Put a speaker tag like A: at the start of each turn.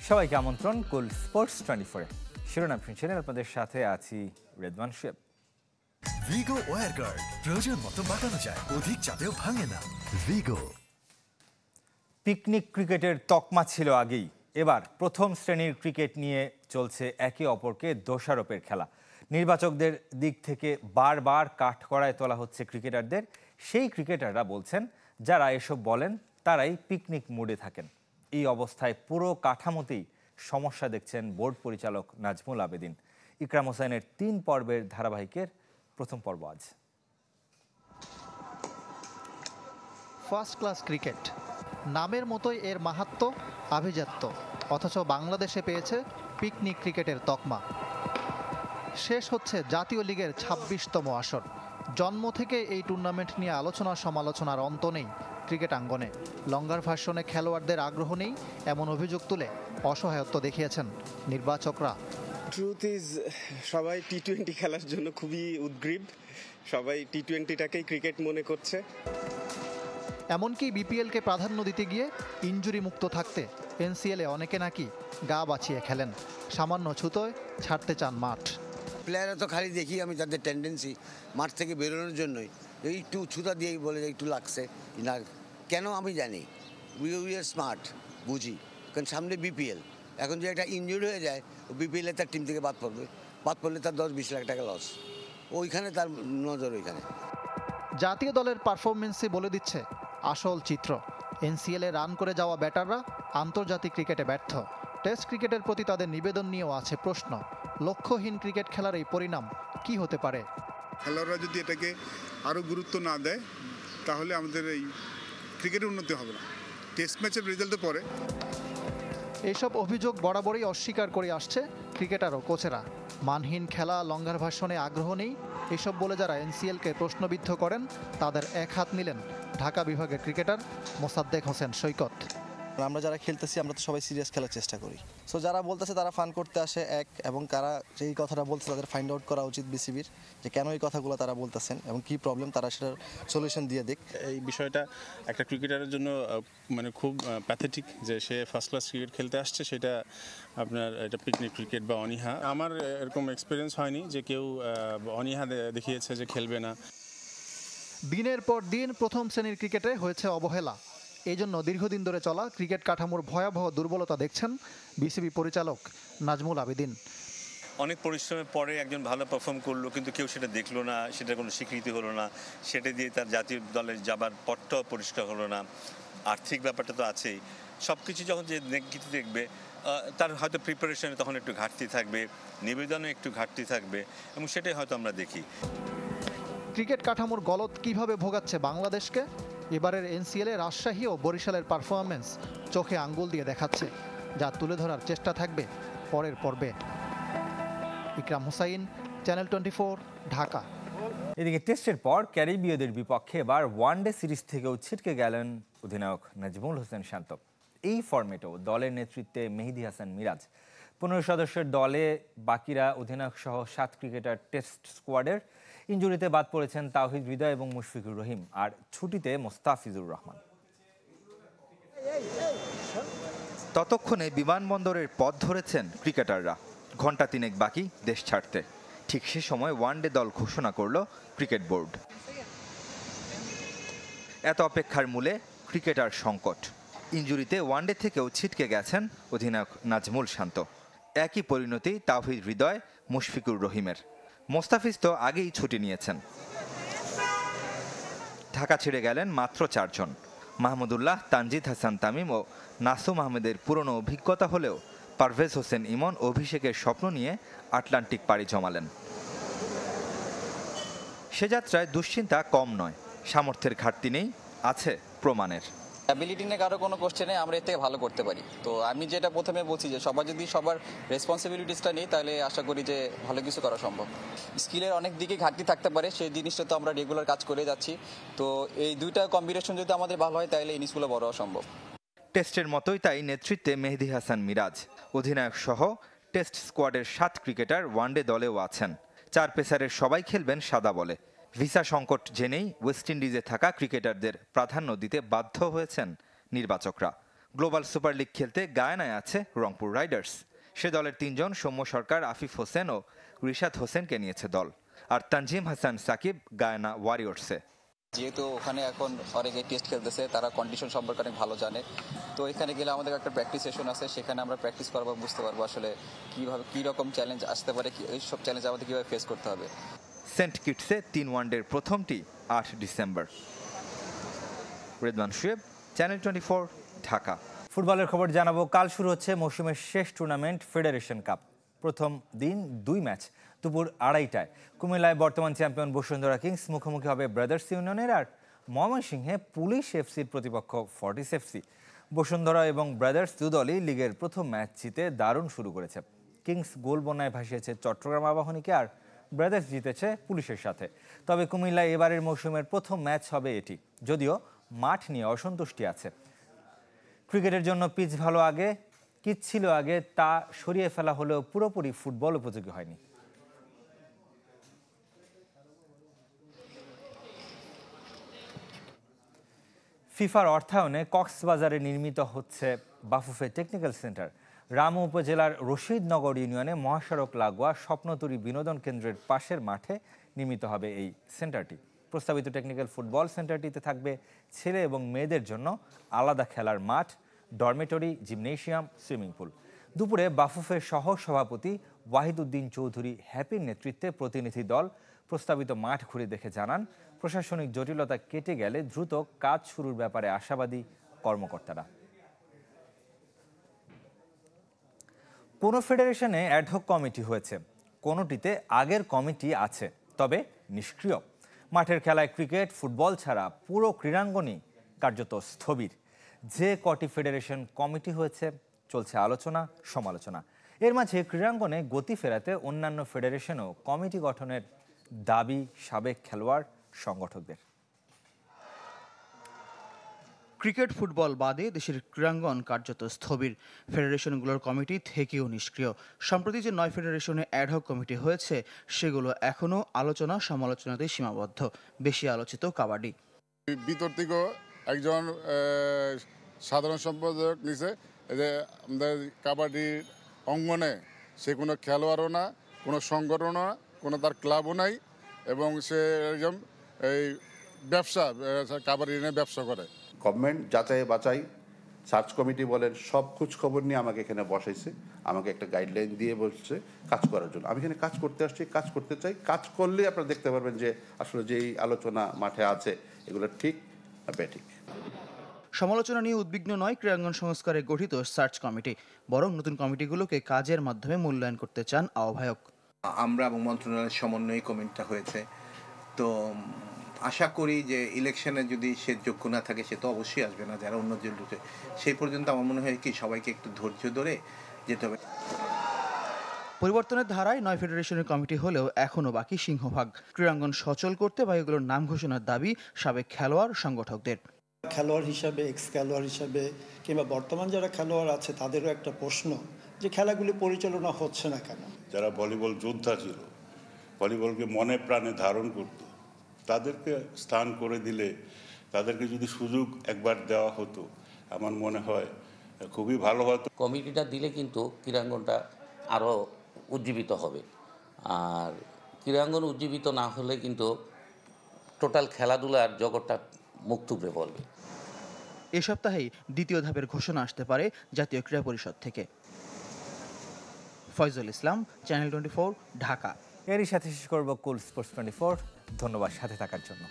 A: সবাইকে আমন্ত্রণ কুল স্পোর্টস 24-এ। শিরোনাম শুনছিলেন, আপনাদের সাথে আছি রেদওয়ান শুয়েব।
B: ভিগো ওয়্যার গার্ড, প্রয়োজন মতো বাঁকানো যায়, অধিক চাপেও ভাঙে না। ভিগো।
A: পিকনিক ক্রিকেটের তকমা ছিল আগেই, এবার প্রথম শ্রেণীর ক্রিকেট নিয়ে চলছে একে অপরকে দোষারোপের খেলা। নির্বাচকদের দিক থেকে বারবার কাঠগড়ায় তোলা হচ্ছে ক্রিকেটারদের। সেই ক্রিকেটাররা বলছেন, যারা এসব বলেন তারাই পিকনিক মুডে থাকেন। এই অবস্থায় পুরো কাঠামোতেই সমস্যা দেখছেন বোর্ড পরিচালক নাজমুল আবেদিন। ইকরাম হোসেনের 3 পর্বের ধারাবাহিকের প্রথম পর্ব আজ।
C: ফার্স্ট ক্লাস ক্রিকেট, নামের মতোই এর মাহাত্ম্য, আভিজাত্য, অথচ বাংলাদেশে পেয়েছে পিকনিক ক্রিকেটের তকমা। শেষ হচ্ছে জাতীয় লিগের ২৬তম আসর। জন্ম থেকে এই টুর্নামেন্ট নিয়ে আলোচনা সমালোচনার অন্ত নেই ক্রিকেট আঙ্গনে। লঙ্গার ভার্সনে খেলোয়াড়দের আগ্রহ নেই, এমন অভিযোগ তুলে অসহায়ত্ব দেখিয়েছেন নির্বাচকরা।
D: ট্রুথ ইজ, সবাই টি-20 খেলার জন্য খুবই উদ্গ্রীব। সবাই টি-20টাকেই ক্রিকেট মনে করছে।
C: এমনকি বিপিএলকে প্রাধান্য দিতে গিয়ে ইনজুরি মুক্ত থাকতে এনসিএলে অনেকে নাকি গা বাঁচিয়ে খেলেন। সামান্য ছুতোয় ছাড়তে চান মাঠ।
E: প্লেয়াররা তো খালি দেখি আমি তাদের টেন্ডেন্সি মাঠ থেকে বেরোনোর জন্যই একটু ছুতা দিয়েই বলে যে একটু লাগছে না কেন আমি জানি। উই আর স্মার্ট, বুঝি, কারণ সামনে বিপিএল। এখন যে একটা ইনজুরি হয়ে যায়, ও বিপিএলে তার টিম থেকে বাদ পড়লে তার 10-20 লাখ টাকা লস। ওইখানে তার নজর ওইখানে।
C: জাতীয় দলের পারফরমেন্সই বলে দিচ্ছে আসল চিত্র। এনসিএলে রান করে যাওয়া ব্যাটাররা আন্তর্জাতিক ক্রিকেটে ব্যর্থ। টেস্ট ক্রিকেটের প্রতি তাদের নিবেদন নিয়েও আছে প্রশ্ন। লক্ষ্যহীন ক্রিকেট খেলার এই পরিণাম কি হতে পারে?
F: খেলোয়াড়রা যদি এটাকে আরও গুরুত্ব না দেয়, তাহলে আমাদের এই ক্রিকেটের উন্নতি হবে না। টেস্ট ম্যাচের রেজাল্টে পরে
C: এইসব অভিযোগ বরাবরই অস্বীকার করে আসছে ক্রিকেটার ও কোচেরা। মানহীন খেলা, লঙ্গার ভাষণে আগ্রহ নেই, এসব বলে যারা এনসিএলকে প্রশ্নবিদ্ধ করেন তাদের এক হাত নিলেন ঢাকা বিভাগের ক্রিকেটার মোসাদ্দেক হোসেন সৈকত।
G: আমরা যারা খেলতেছি আমরা তো সবাই সিরিয়াস খেলার চেষ্টা করি। সো যারা বলতেছে তারা ফান করতে আসে এবং কারা যেই কথাটা বলছে তাদের ফাইন্ড আউট করা উচিত বিসিবির, যে কেন এই কথাগুলো তারা বলতেছেন এবং কি প্রবলেম, তারা সেটার সলিউশন দিয়ে দিক।
H: এই বিষয়টা একটা ক্রিকেটারের জন্য মানে খুব প্যাথেটিক যে সে ফার্স্ট ক্লাস ক্রিকেট খেলতে আসছে, সেটা আপনার এটা পিকনিক ক্রিকেট বা অনীহা। আমার এরকম এক্সপিরিয়েন্স হয়নি যে কেউ অনীহা দেখিয়েছে যে খেলবে না।
C: দিনের পর দিন প্রথম শ্রেণীর ক্রিকেটে হয়েছে অবহেলা। এই জন্য দীর্ঘদিন ধরে চলা ক্রিকেট কাঠামোর ভয়াবহ দুর্বলতা দেখছেন বিসিবি পরিচালক নাজমুল আবেদিন।
I: অনেক পরিশ্রমের পরে একজন ভালো পারফর্ম করলো, কিন্তু কেউ সেটা দেখলো না, সেটা কোনো স্বীকৃতি হলো না। সেটা দিয়ে তার জাতীয় দলে যাবার পথটাও পরিষ্কার হলো না। আর্থিক ব্যাপারটা তো আছেই। সব কিছু যখন যে নেগেটিভ দেখবে, তার হয়তো প্রিপারেশনে তখন একটু ঘাটতি থাকবে, নিবেদনে একটু ঘাটতি থাকবে, এবং সেটাই হয়তো আমরা দেখি।
C: ক্রিকেট কাঠামোর গলদ কিভাবে ভোগাচ্ছে বাংলাদেশকে? এবারের এনসিএলে রাজশাহী ও বরিশালের পারফরমেন্স চোখে আঙ্গুল দিয়ে দেখাচ্ছে, যা তুলে ধরার চেষ্টা থাকবে পরের পর্বে। ইকরাম হোসাইন, চ্যানেল 24, ঢাকা।
A: এদিকে টেস্টের পর ক্যারিবীয়দের বিপক্ষে এবার ওয়ানডে সিরিজ থেকেও ছিটকে গেলেন অধিনায়ক নাজমুল হোসেন শান্ত। এই ফরম্যাটেও দলের নেতৃত্বে মেহেদী হাসান মিরাজ। 15 সদস্যের দলে বাকিরা অধিনায়ক সহ 7 ক্রিকেটার টেস্ট স্কোয়াডের। ইনজুরিতে বাদ পড়েছেন তাওহিদ হৃদয় এবং মুশফিকুর রহিম, আর ছুটিতে মোস্তাফিজুর রহমান। ততক্ষণে বিমানবন্দরের পথ ধরেছেন ক্রিকেটাররা। ঘণ্টা 3 বাকি দেশ ছাড়তে। ঠিক সে সময় ওয়ানডে দল ঘোষণা করল ক্রিকেট বোর্ড। এত অপেক্ষার মূলে ক্রিকেটার সংকট। ইনজুরিতে ওয়ানডে থেকেও ছিটকে গেছেন অধিনায়ক নাজমুল শান্ত। একই পরিণতি তাওহিদ হৃদয়, মুশফিকুর রহিমের। মোস্তাফিজ তো আগেই ছুটি নিয়েছেন। ঢাকা ছেড়ে গেলেন মাত্র 4 জন। মাহমুদুল্লাহ, তানজিদ হাসান তামিম ও নাসুম আহমেদের পুরনো অভিজ্ঞতা হলেও পারভেজ হোসেন ইমন অভিষেকের স্বপ্ন নিয়ে আটলান্টিক পাড়ি জমালেন। সে যাত্রায় দুশ্চিন্তা কম নয়। সামর্থ্যের ঘাটতি নেই, আছে প্রমাণের।
J: অ্যাবিলিটি নিয়ে কারো কোনো কোশ্চেন নেই, আমরা এর থেকে ভালো করতে পারি। তো আমি যেটা প্রথমে বলছি যে সবাই যদি সবার রেসপন্সিবিলিটিসটা নেই, তাহলে আশা করি যে ভালো কিছু করা সম্ভব। স্কিলের অনেক দিকে ঘাটতি থাকতে পারে, সেই জিনিসটা তো আমরা রেগুলার কাজ করে যাচ্ছি। তো এই দুইটা কম্বিনেশন যদি আমাদের ভালো হয়, তাহলে ইনিংসগুলো বড় হওয়া সম্ভব।
A: টেস্টের মতোই তাই নেতৃত্বে মেহেদী হাসান মিরাজ। অধিনায়ক সহ টেস্ট স্কোয়াডের 7 ক্রিকেটার ওয়ানডে দলেও আছেন। 4 পেসারের সবাই খেলবেন সাদা বলে। ভিসা সংকট জেনেই ওয়েস্ট ইন্ডিজে থাকা ক্রিকেটারদের প্রাধান্য দিতে বাধ্য হয়েছেন নির্বাচকরা। গ্লোবাল সুপার লিগ খেলতে গায়ানায় আছে রংপুর রাইডার্স। সে দলের 3 জন সৌম্য সরকার, আফিফ হোসেন ও রিশাদ হোসেনকে নিয়েছে দল। আর তানজিম হাসান সাকিব গায়ানা ওয়ারিয়র্সে।
J: যেহেতু ওখানে এখন অনেকে টেস্ট খেলতেছে, তারা কন্ডিশন সম্পর্কে অনেক ভালো জানে। তো এখানে গেলে আমাদের একটা প্র্যাকটিস সেশন আছে, সেখানে আমরা প্র্যাকটিস করবো, বুঝতে পারবো আসলে কীভাবে কী রকম চ্যালেঞ্জ আসতে পারে, এইসব চ্যালেঞ্জ আমাদের কীভাবে ফেস করতে হবে।
A: সেন্ট কিটসে 3 ওয়ানডের প্রথমটি 8 ডিসেম্বর। রেদওয়ান শুয়েব, চ্যানেল 24, ঢাকা। ফুটবলের খবর জানাবো। কাল শুরু হচ্ছে মৌসুমের শেষ টুর্নামেন্ট ফেডারেশন কাপ। প্রথম দিন 2 ম্যাচ দুপুর 2:30টায়। কুমিল্লায় বর্তমান চ্যাম্পিয়ন বসুন্ধরা কিংস মুখোমুখি হবে ব্রাদার্স ইউনিয়নের। আর ময়মনসিংহে পুলিশ এফসির প্রতিপক্ষ ফর্টিস এফসি। বসুন্ধরা এবং ব্রাদার্স দুদলই লিগের প্রথম ম্যাচ জিতে দারুণ শুরু করেছে। কিংস গোল বন্যায় ভাসিয়েছে চট্টগ্রাম আবাহনীকে, আর ব্রাদার্স জিতেছে পুলিশের সাথে। তবে কুমিল্লায় এবারের মৌসুমের প্রথম ম্যাচ হবে এটি, যদিও মাঠ নিয়ে অসন্তুষ্টি আছে। ক্রিকেটের জন্য পিচ ভালো আগে, কি ছিল আগে তা সরিয়ে ফেলা হলেও পুরোপুরি ফুটবল উপযোগী হয়নি। ফিফার অর্থায়নে কক্সবাজারে নির্মিত হচ্ছে বাফুফে টেকনিক্যাল সেন্টার। রামু উপজেলার রশিদনগর ইউনিয়নে মহাসড়ক লাগোয়া স্বপ্নতুরী বিনোদন কেন্দ্রের পাশের মাঠে নির্মিত হবে এই সেন্টারটি। প্রস্তাবিত টেকনিক্যাল ফুটবল সেন্টারটিতে থাকবে ছেলে এবং মেয়েদের জন্য আলাদা খেলার মাঠ, ডরমেটরি, জিমনেশিয়াম, সুইমিং পুল। দুপুরে বাফুফের সহ সভাপতি ওয়াহিদুদ্দিন চৌধুরী হ্যাপির নেতৃত্বে প্রতিনিধি দল প্রস্তাবিত মাঠ ঘুরে দেখে জানান, প্রশাসনিক জটিলতা কেটে গেলে দ্রুত কাজ শুরুর ব্যাপারে আশাবাদী কর্মকর্তারা। কোনো ফেডারেশনে অ্যাডহক কমিটি হয়েছে, কোনোটিতে আগের কমিটি আছে, তবে নিষ্ক্রিয়। মাঠের খেলায় ক্রিকেট, ফুটবল ছাড়া পুরো ক্রীড়াঙ্গনই কার্যত স্থবির। যে কটি ফেডারেশন কমিটি হয়েছে, চলছে আলোচনা সমালোচনা। এর মাঝে ক্রীড়াঙ্গনে গতি ফেরাতে অন্যান্য ফেডারেশনও কমিটি গঠনের দাবি সাবেক খেলোয়াড় সংগঠকদের।
K: ক্রিকেট, ফুটবল বাদে দেশের ক্রীড়াঙ্গন কার্যত স্থবির। ফেডারেশনগুলোর কমিটি থেকেও নিষ্ক্রিয়। সম্প্রতি যে 9 ফেডারেশনে অ্যাডহক কমিটি হয়েছে, সেগুলো এখনও আলোচনা সমালোচনাতেই সীমাবদ্ধ। বেশি আলোচিত কাবাডি।
L: ভিতর থেকেও একজন সাধারণ সম্পাদক নিচে যে আমাদের কাবাডির অঙ্গনে সে কোনো খেলোয়াড়ও না, কোনো সংগঠনও না, কোনো তার ক্লাবও নাই, এবং সে একজন এই ব্যবসা কাবাডি নিয়ে ব্যবসা করে।
M: গভর্নমেন্ট যাচাই বাছাই, সার্চ কমিটি বলেন, সব খোঁজ খবর নিয়ে আমাকে এখানে বসাইছে, আমাকে একটা গাইডলাইন দিয়ে বলছে কাজ করার জন্য। আমি এখানে কাজ করতে আসছি, কাজ করতে চাই। কাজ করলে আপনারা দেখতে পারবেন যে আসলে যেই আলোচনা মাঠে আছে এগুলো ঠিক না বেঠিক।
K: সমালোচনা নিয়ে উদ্বিগ্ন নয় ক্রীড়াঙ্গন সংস্কারে গঠিত সার্চ কমিটি, বরং নতুন কমিটিগুলোকে কাজের মাধ্যমে মূল্যায়ন করতে চান আহ্বায়ক।
N: আমরা এবং মন্ত্রণালয়ের সমন্বয়ে কমিটিটা হয়েছে, তো আশা করি যে ইলেকশনে যদি সে যোগ্য না থাকে সে তো অবশ্যই আসবে না, যারা অন্য জেলুতে। সেই পর্যন্ত আমার মনে হয় কি সবাইকে একটু ধৈর্য ধরে যেতে হবে।
K: পরিবর্তনের ধারায় 9 ফেডারেশনের কমিটি হলেও এখনও বাকি সিংহভাগ। ক্রীড়াঙ্গন সচল করতে বা এগুলোর নাম ঘোষণার দাবি সাবেক খেলোয়াড় সংগঠকদের।
O: খেলোয়াড় হিসাবে, এক্স খেলোয়াড় হিসাবে কিংবা বর্তমান যারা খেলোয়াড় আছে তাদেরও একটা প্রশ্ন যে খেলাগুলি পরিচালনা হচ্ছে না কেন।
P: যারা ভলিবল যোদ্ধা ছিল, ভলিবলকে মনে প্রাণে ধারণ করত, তাদেরকে স্থান করে দিলে, তাদেরকে যদি সুযোগ একবার দেওয়া হতো, আমার মনে হয় খুবই ভালো হতো।
Q: কমিটিটা দিলে কিন্তু ক্রীড়াঙ্গনটা আরও উজ্জীবিত হবে। আর ক্রীড়াঙ্গন উজ্জীবিত না হলে কিন্তু টোটাল খেলাধুলার জগৎটা মুখ থুবড়ে পড়বে।
K: এ সপ্তাহেই দ্বিতীয় ধাপের ঘোষণা আসতে পারে জাতীয় ক্রীড়া পরিষদ থেকে। ফয়জুল ইসলাম, চ্যানেল 24, ঢাকা।
A: এরই সাথে শেষ করব কুল স্পোর্টস 24। ধন্যবাদ সাথে থাকার জন্য।